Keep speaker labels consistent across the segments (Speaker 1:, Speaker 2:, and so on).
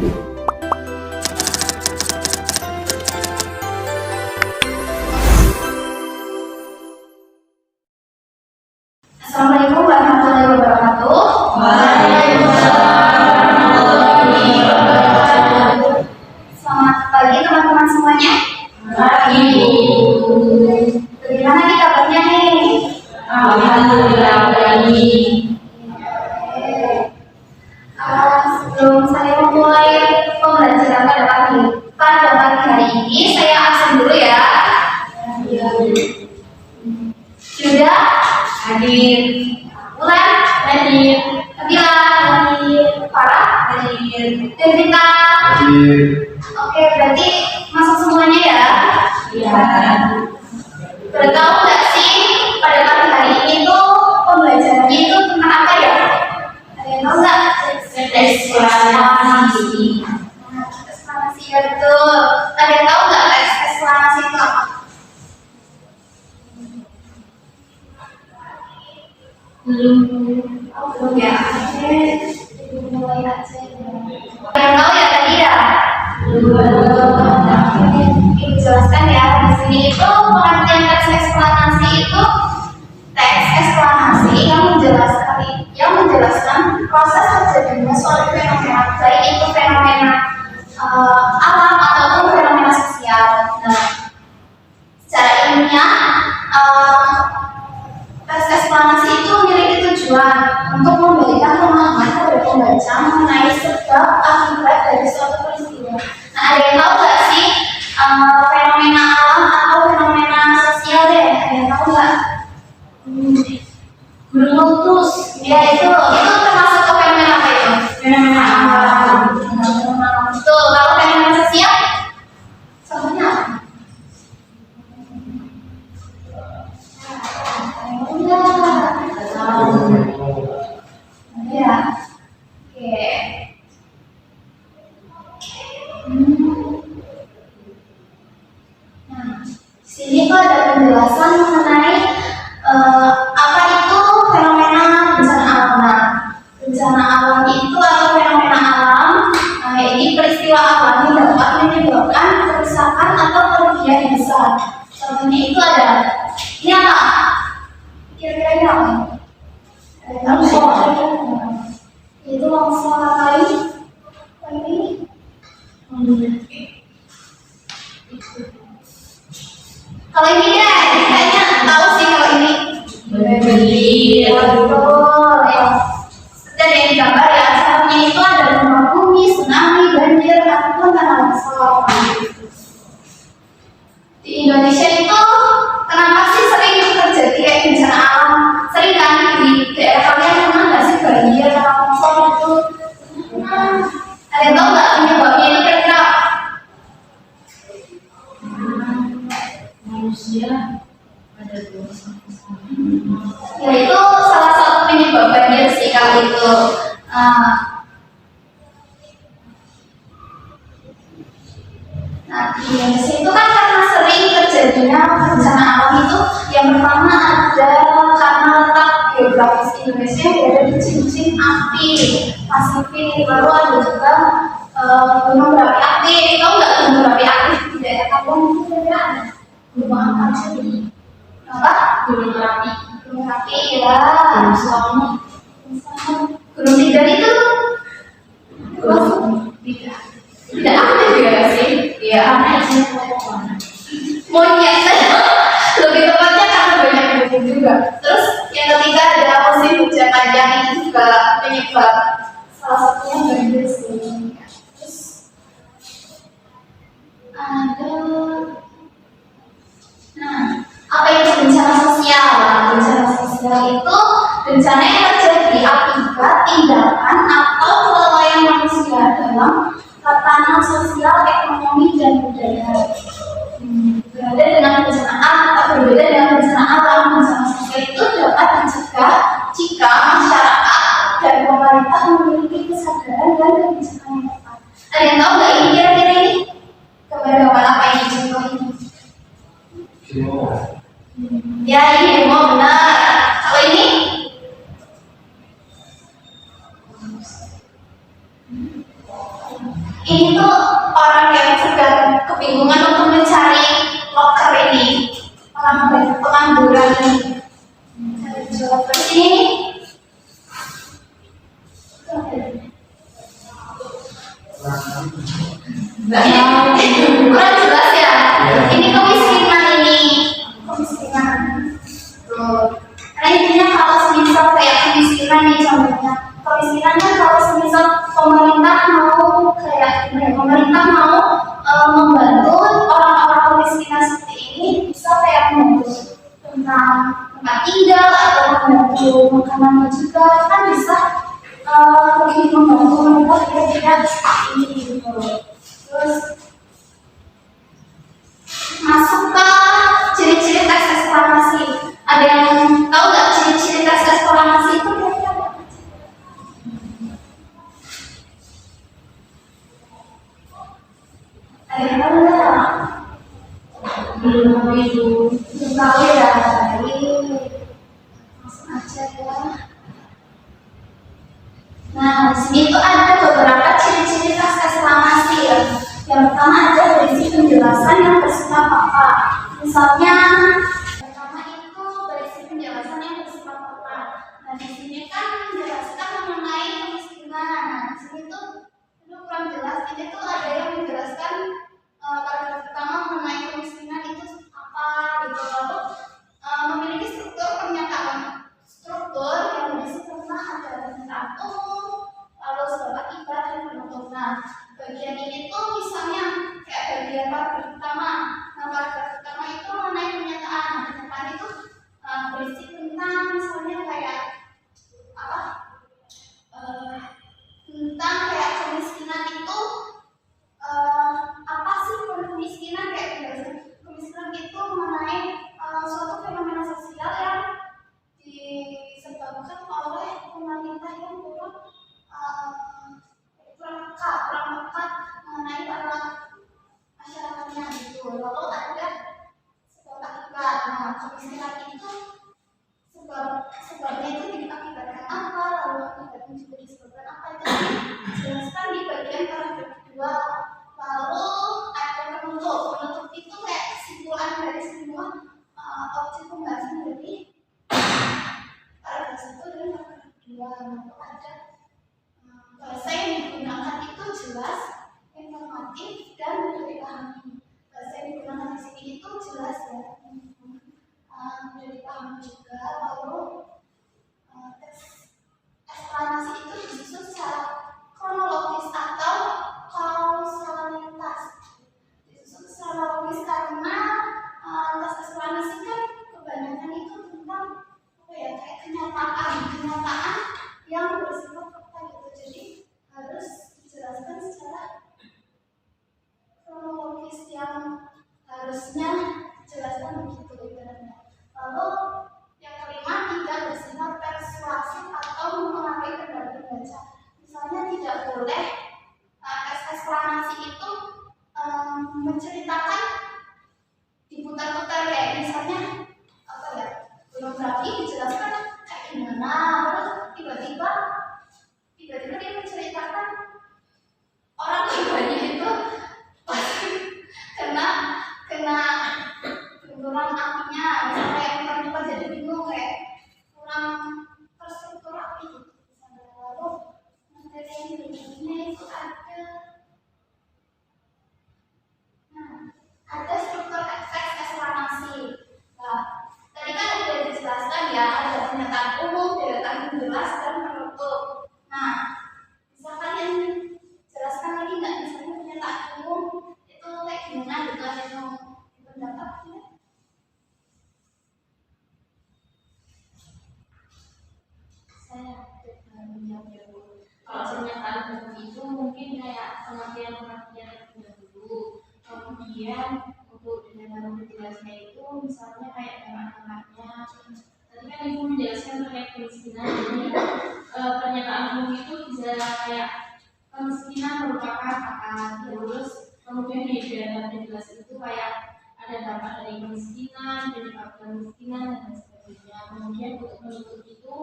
Speaker 1: Assalamualaikum warahmatullahi wabarakatuh.
Speaker 2: Waalaikumsalam warahmatullahi wabarakatuh.
Speaker 1: Selamat pagi teman-teman semuanya.
Speaker 2: Pagi.
Speaker 1: Bagaimana nih kabarnya nih?
Speaker 2: Alhamdulillah baik.
Speaker 1: Sebelum saya memulai pembelajaran pada pagi hari ini, saya absen dulu ya. Sudah?
Speaker 2: Hadir.
Speaker 1: Ulan?
Speaker 2: Hadir.
Speaker 1: Nabila? Hadir. Farah?
Speaker 2: Hadir.
Speaker 1: Devita? Oke, berarti masuk semuanya ya?
Speaker 2: Iya.
Speaker 1: Udah tahu nggak sih pada pagi hari ini tuh pembelajarannya itu tentang apa ya? Ada yang tahu nggak?
Speaker 2: Eksplanasi.
Speaker 1: Eksplanasi ya betul. Ada yang tahu nggak eksplanasi itu apa?
Speaker 2: Belum.
Speaker 1: Belum ya? Oke, mulai aja. Ada yang tahu ya tadi ya? Oke, jelaskan ya. Di sini itu pengertian teks eksplanasi itu teks eksplanasi yang menjelaskan proses terjadinya suatu fenomena, baik itu fenomena alam ataupun fenomena sosial. Nah, secara ilmiah teks eksplanasi itu memiliki tujuan untuk memberikan pemahaman kepada pembaca mengenai sebab akibat dari suatu peristiwa. Nah, ada yang tahu nggak sih fenomena alam atau fenomena sosial deh? Ada yang tahu nggak?
Speaker 2: Gunung meletus.
Speaker 1: Ya itu termasuk ke fenomena apa itu?
Speaker 2: Fenomena alam.
Speaker 1: Betul. Kalau fenomena sosial, contohnya apa? Ya, oke. Nah, sini tuh ada penjelasan mengenai apa itu fenomena bencana alam. Nah, bencana alam itu atau fenomena alam, ini peristiwa alam yang dapat menyebabkan kerusakan atau kerugian yang besar. Contohnya itu ada, ini apa? Kira-kira ini apa?
Speaker 2: Longsor.
Speaker 1: Itu longsor apa ini? Kalau ini deh, kayaknya tahu sih kalau ini.
Speaker 2: Banjir.
Speaker 1: Betul ya. Seperti yang digambar ya, contohnya itu ada gempa bumi, tsunami, banjir, ataupun tanah longsor. Di Indonesia itu kenapa sih sering terjadi kayak bencana alam? Sering kan di daerah kalian pernah nggak sih banjir, tanah longsor itu? Ada yang tahu nggak penyebabnya itu kira-kira?
Speaker 2: Manusia ada dosa.
Speaker 1: Ya itu salah satu penyebab banjir sih kalau itu. Nah, di Indonesia itu kan karena sering terjadinya bencana alam itu, yang pertama ada karena letak geografis Indonesia yang berada di cincin api Pasifik, lalu ada juga gunung berapi aktif. Tahu nggak gunung berapi aktif di daerah kampung itu kira-kira ada? Gunung apa sih? Apa?
Speaker 2: Gunung Merapi.
Speaker 1: Gunung Merapi ya.
Speaker 2: Gunung Slamet.
Speaker 1: Gunung Tidar itu
Speaker 2: Tidak aktif ya sih? Ya, karena isinya
Speaker 1: monyet. Lebih tepatnya karena banyak gunung juga. Terus yang ketiga ada musim hujan panjang, itu juga penyebab salah satunya banjir sih. Terus ada, nah, apa itu bencana sosial? Bencana sosial itu bencana yang terjadi akibat tindakan atau kelalaian manusia dalam tatanan sosial, ekonomi, dan budaya. Berbeda dengan bencana alam atau berbeda dengan bencana alam, bencana sosial itu dapat dicegah jika masyarakat dan pemerintah memiliki kesadaran dan kebijakan yang tepat. Ada yang tahu nggak ini kira-kira ini? Gambar-gambar apa ini contoh ini? Ya ini demo benar. Kalau ini? Ini tuh orang yang sedang kebingungan untuk mencari loker ini, orang pengangguran ini. Coba ini. Kurang jelas ya. Ini kemiskinan ini, kemiskinan. Tuh. Karena intinya kalau semisal kayak kemiskinan nih contohnya, kemiskinannya kalau semisal pemerintah mau kayak pemerintah mau membantu orang-orang kemiskinan seperti ini, bisa kayak membantu tentang tempat tinggal atau membantu makanannya juga, kan bisa lebih membantu mereka kira-kira ini gitu. Terus masuk ke ciri-ciri tes eksplanasi. Ada yang tahu nggak ciri-ciri tes eksplanasi itu kira-kira apa? Ada yang tahu nggak? Belum tahu ya. Jadi langsung aja ya. Nah, di sini tuh ada beberapa ciri-ciri tes eksplanasi ya. Yang pertama ada berisi penjelasan yang bersifat fakta. Misalnya, pertama itu berisi penjelasan yang bersifat fakta. Nah, di sini kan menjelaskan mengenai kemiskinan. Nah, di sini tuh itu kurang jelas. Ini tuh ada yang menjelaskan paragraf pertama mengenai kemiskinan itu apa gitu. Lalu memiliki struktur pernyataan, struktur yang berisi tentang ada pernyataan umum, lalu sebab akibat dan penutup. Nah, bagian ini tuh misalnya kayak bagian paragraf pertama. Nah, paragraf pertama itu mengenai pernyataan. Nah, pernyataan itu berisi tentang misalnya kayak apa? Tentang kayak kemiskinan itu apa sih kemiskinan, kayak penjelasan kemiskinan itu mengenai suatu fenomena sosial yang disebabkan oleh pemerintah yang kurang peka mengenai para masyarakatnya gitu. Lalu ada sebab akibat. Nah, kemiskinan itu sebabnya itu diakibatkan apa, lalu akibatnya juga disebabkan apa, itu dijelaskan di bagian paragraf kedua. Lalu ada penutup. Penutup itu kayak kesimpulan dari semua objek pembahasan dari paragraf 1 dan paragraf 2. Lalu ada bahasa yang digunakan itu jelas, informatif, dan mudah dipahami. Bahasa yang digunakan di sini itu jelas ya, mudah dipahami juga. Lalu eksplanasi itu disusun secara kronologis atau kausalitas. Disusun secara logis karena tes eksplanasi kan kebanyakan itu tentang apa ya, kayak kenyataan yang bersifat fakta gitu. Jadi harus dijelaskan secara kronologis yang harusnya dijelaskan begitu ibaratnya. Lalu yang kelima, tidak bersifat persuasif atau mempengaruhi pendapat pembaca. Misalnya tidak boleh tes eksplanasi itu menceritakan diputar-putar, kayak misalnya apa ya, gunung berapi dijelaskan kayak gimana, terus tiba-tiba dia menceritakan orang tuanya itu pasti kena benturan apinya, misalnya kayak muter-muter jadi bingung, kayak kurang terstruktur api gitu. Lalu materi yang berikutnya itu ada struktur teks eksplanasi. Nah, tadi kan sudah dijelaskan ya, ada pernyataan umum, deretan penjelas, dan penutup. Nah, bisa kalian jelaskan lagi nggak, misalnya pernyataan umum itu kayak gimana gitu, ada yang pendapatnya?
Speaker 2: Saya menjawab ya Bu. Kalau pernyataan umum itu mungkin kayak pengertian-pengertian yang dulu. Kemudian untuk dengan menjelasnya itu misalnya kayak tema-temanya. Tadi kan Ibu menjelaskan terkait kemiskinan. Jadi pernyataan umum itu bisa kayak kemiskinan merupakan apa, terus kemudian di dalam penjelasan itu kayak ada dampak dari kemiskinan, penyebab kemiskinan dan lain sebagainya. Kemudian untuk menutup itu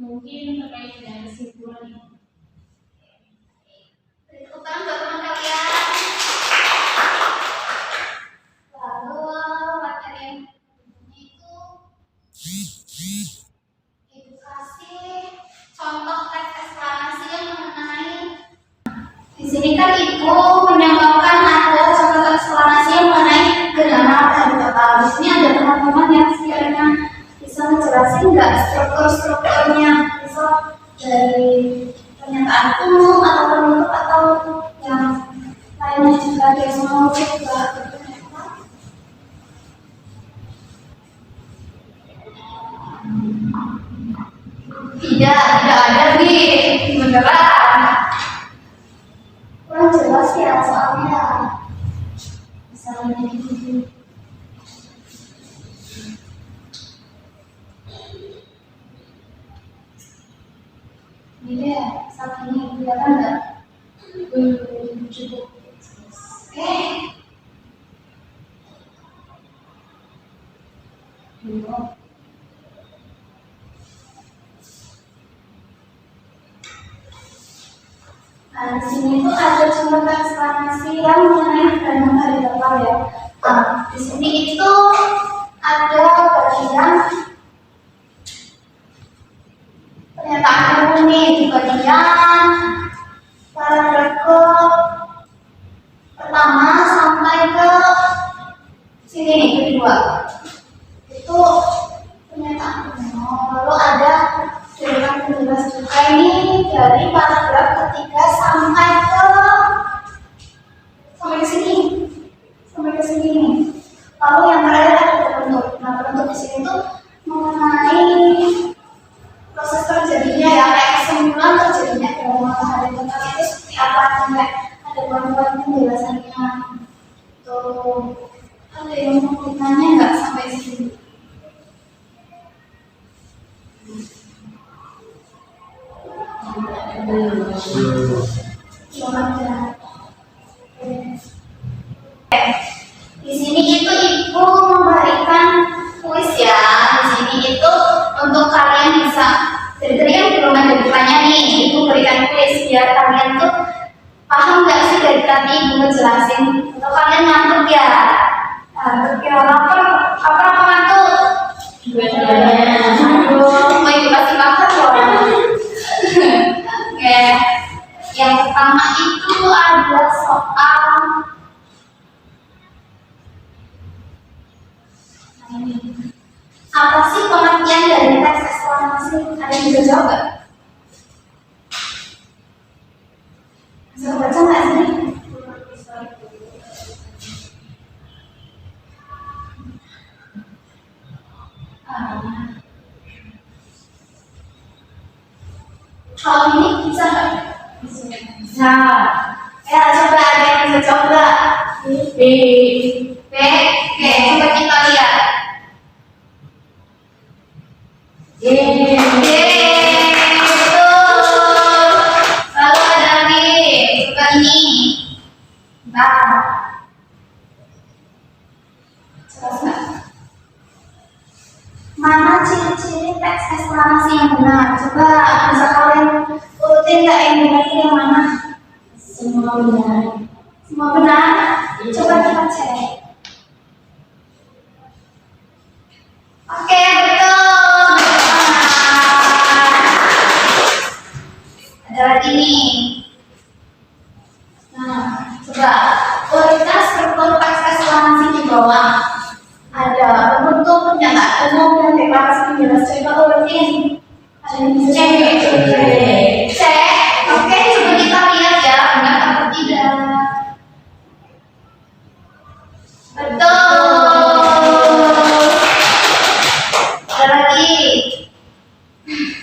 Speaker 2: mungkin terkait dengan kesimpulan ini.
Speaker 1: Berikutnya buat teman kalian sini kan ibu menyampaikan ada contoh eksplanasi mengenai gerhana matahari total. Di sini ada teman-teman yang sekiranya bisa menjelaskan nggak strukturnya, bisa dari pernyataan umum atau penutup atau yang lainnya juga dia mau juga. Tidak ada Bi, beneran. Kurang jelas ya soalnya. Misalnya gitu. Ini deh, saat ini kelihatan nggak? Belum cukup. Oke. Belum. Nah, di sini tuh ada contoh eksplanasi yang mengenai gerhana matahari total ya. Nah, di sini itu ada bagian pernyataan umum nih di bagian paragraf pertama sampai ke sini nih kedua. Itu pernyataan umum. Lalu ada deretan penjelas juga ini dari paragraf ketiga sampai ke sini nih. Lalu yang terakhir ada bentuk. Nah, bentuk di sini tuh mengenai proses terjadinya ya, kayak kesimpulan terjadinya gerhana matahari total itu seperti apa, sampai ada poin-poin penjelasannya. Tuh, ada yang mau ditanya nggak sampai sini? Di sini itu ibu memberikan kuis ya. Di sini itu untuk kalian bisa, dari yang belum ada bukannya nih, ibu berikan kuis biar kalian tuh paham nggak sih dari tadi ibu ngejelasin. Untuk kalian ngantuk ya, ngantuk ya, lapar apa ngantuk? Dua-duanya. Aduh, mau ibu kasih makan loh. Oke, yang pertama itu ada soal apa sih pengertian dari teks eksplanasi? Ada yang bisa jawab nggak? Bisa baca nggak sih? Hal ini bisa nggak? Bisa. Ya, coba ada yang bisa coba. B. Oke, coba kita lihat. Betul. Lalu ada B. Coba ini. Nah, jelas nggak? Mana ciri-ciri teks eksplanasi yang benar? Coba bisa kalian urutin nggak yang benar itu yang mana? Semua benar. Semua benar? Coba kita cek. Oke, betul. Ada lagi nih. Nah, coba urutkan struktur teks eksplanasi di bawah. Ada bentuk pernyataan umum dan deklarasi penjelas. Coba urutin. Ada yang bisa cek. Oke, coba kita lihat ya, benar atau tidak. Betul. Ada lagi.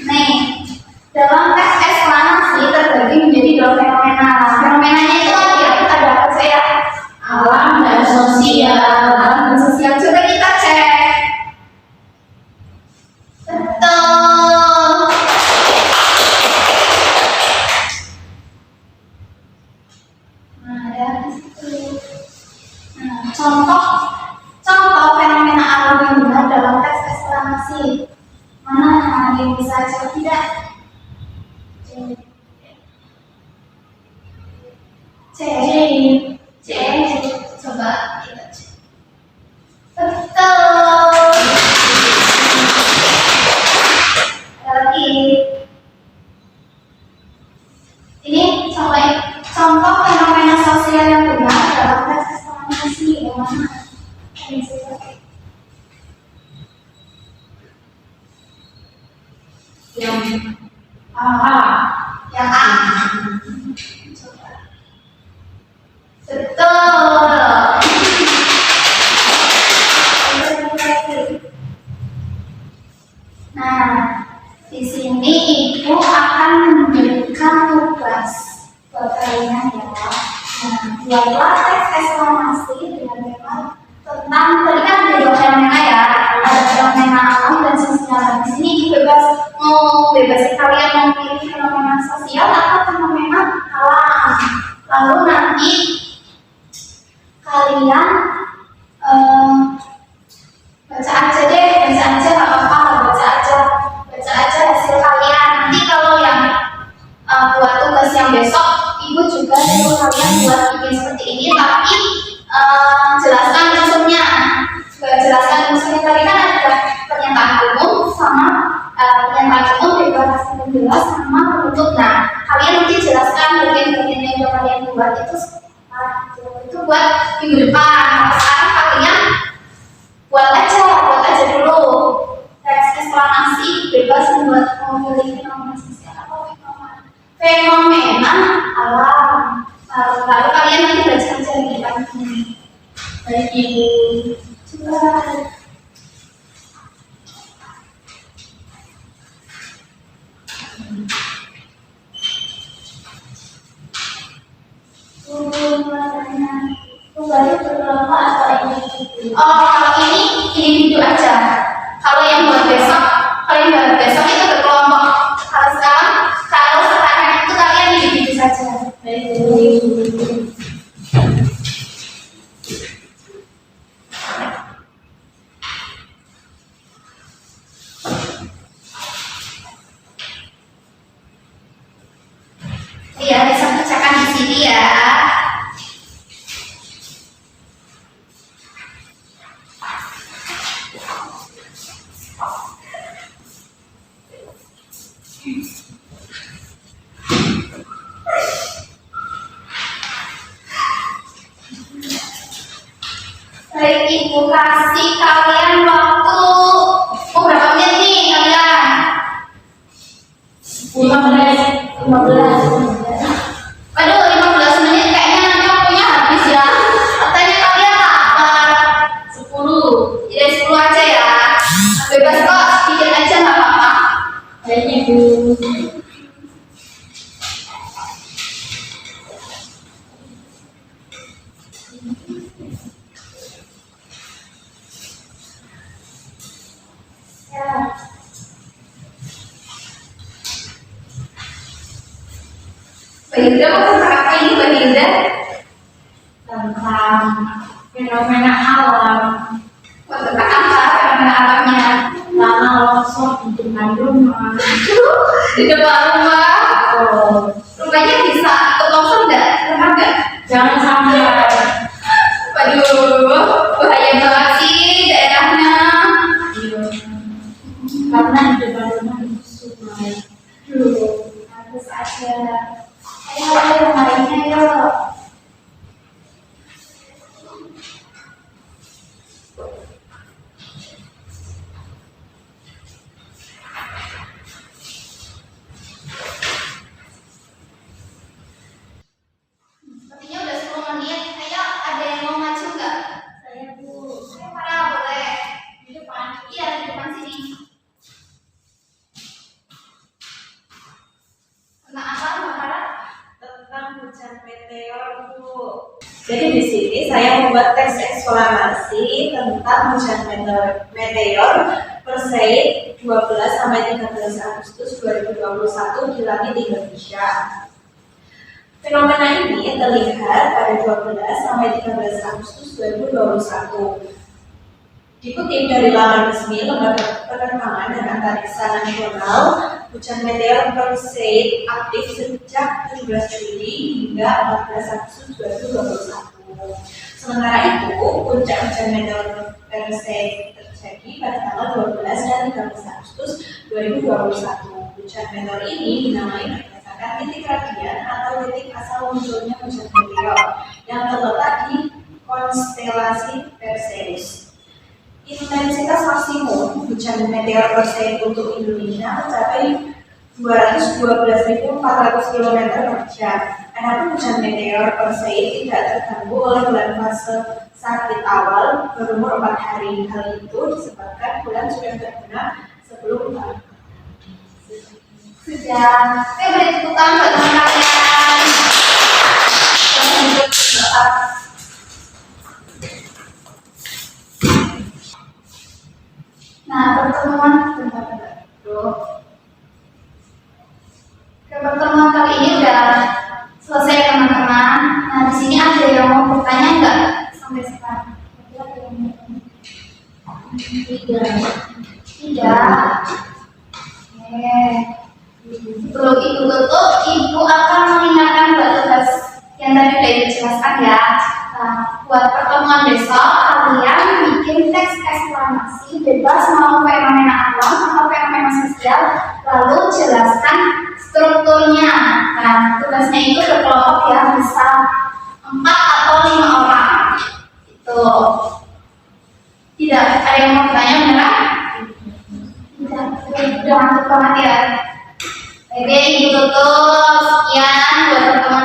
Speaker 1: Nih, dalam teks eksplanasi terbagi menjadi dua fenomena. Fenomenanya itu ada apa saya? Alam dan sosial. Alam dan sosial. Coba kita cek. Betul. Nah, ada di situ. Nah, contoh fenomena alam yang benar dalam teks eksplanasi. Mana yang bisa coba tidak? C. Coba kita cek. Betul. Ada lagi. Ini contoh Buatlah teks eksklamasi dengan tema tentang tadi kan ada dua fenomena ya, ada fenomena alam dan sosial. Di sini bebas mau bebas kalian mau pilih fenomena sosial atau fenomena alam. Lalu nanti kalian baca aja deh, baca aja nggak apa-apa, baca aja hasil kalian. Nanti kalau yang buat tugas yang besok, ibu juga suruh kalian buat bikin seperti ini, tapi jelaskan unsurnya. Jelaskan unsurnya tadi kan ada pernyataan umum sama pernyataan umum, deklarasi penjelas sama penutup. Nah, kalian nanti jelaskan bagian-bagian yang kalian buat itu buat minggu depan. Sekarang kalian buat aja dulu teks eksklamasi, bebas membuat memilih fenomena sosial atau fenomena alam. Lalu kalian nanti baca aja di depan ini. Baik ibu. Coba. Kalau ini individu aja. Kalau yang buat besok itu berkelompok. Kalau sekarang itu kalian individu saja. Iya, bisa kerjakan di sini ya. Baik, ibu kasih kalian waktu berapa menit nih kalian? 15. Aduh, 15 menit kayaknya nanti waktunya habis ya. Katanya kalian lapar. 10. Jadi 10 aja ya. Bebas kok, sedikit aja nggak apa-apa. Kayaknya ibu. Mbak Hilda mau tentang apa ini Mbak Hilda? Tentang fenomena alam. Tentang apa fenomena alamnya? Tanah longsor di depan rumah. Di depan rumah? Rumahnya bisa ikut longsor nggak? Pernah nggak? Jangan sampai. Waduh, bahaya banget sih daerahnya. Karena di depan rumah itu sungai. Harus ada. Ayo, marinya yuk. Sepertinya udah 10 menit. Ayo, ada yang mau maju nggak? Saya Bu. Ayo, para boleh. Di depan. Iya, di depan sini. Tentang apa, Mbak Farah?
Speaker 3: Tentang hujan meteor, Bu. Jadi di sini saya membuat teks eksklamasi tentang hujan meteor Perseid 12 sampai 13 Agustus 2021 di langit Indonesia. Fenomena ini terlihat pada 12 sampai 13 Agustus 2021. Dikutip dari laman resmi Lembaga Penerbangan dan Antariksa Nasional, hujan meteor Perseid aktif sejak 17 Juli hingga 14 Agustus 2021. Sementara itu, puncak hujan meteor Perseid terjadi pada tanggal 12 dan 13 Agustus 2021. Hujan meteor ini dinamai berdasarkan titik radian atau titik asal munculnya hujan meteor yang terletak di konstelasi Perseus. Intensitas maksimum hujan meteor Perseid untuk Indonesia mencapai 212.400 km per jam. Adapun hujan meteor Perseid tidak terganggu oleh bulan fase sakit awal berumur 4 hari. Hal itu disebabkan bulan sudah berguna sebelum tahun.
Speaker 1: Sudah. Beri tepuk tangan buat teman kalian. Tidak. Oke. Sebelum Ibu tutup, Ibu akan mengingatkan buat tugas yang tadi udah Ibu jelaskan ya. Nah, buat pertemuan besok, kalian bikin teks eksplanasi bebas mau fenomena alam atau fenomena sosial, lalu jelaskan strukturnya. Nah, tugasnya itu berkelompok ya, bisa 4 atau 5 orang. Itu. Tidak ada yang mau bertanya, beneran? Tidak, udah ngantuk banget ya. Oke, Ibu tutup. Sekian buat pertemuan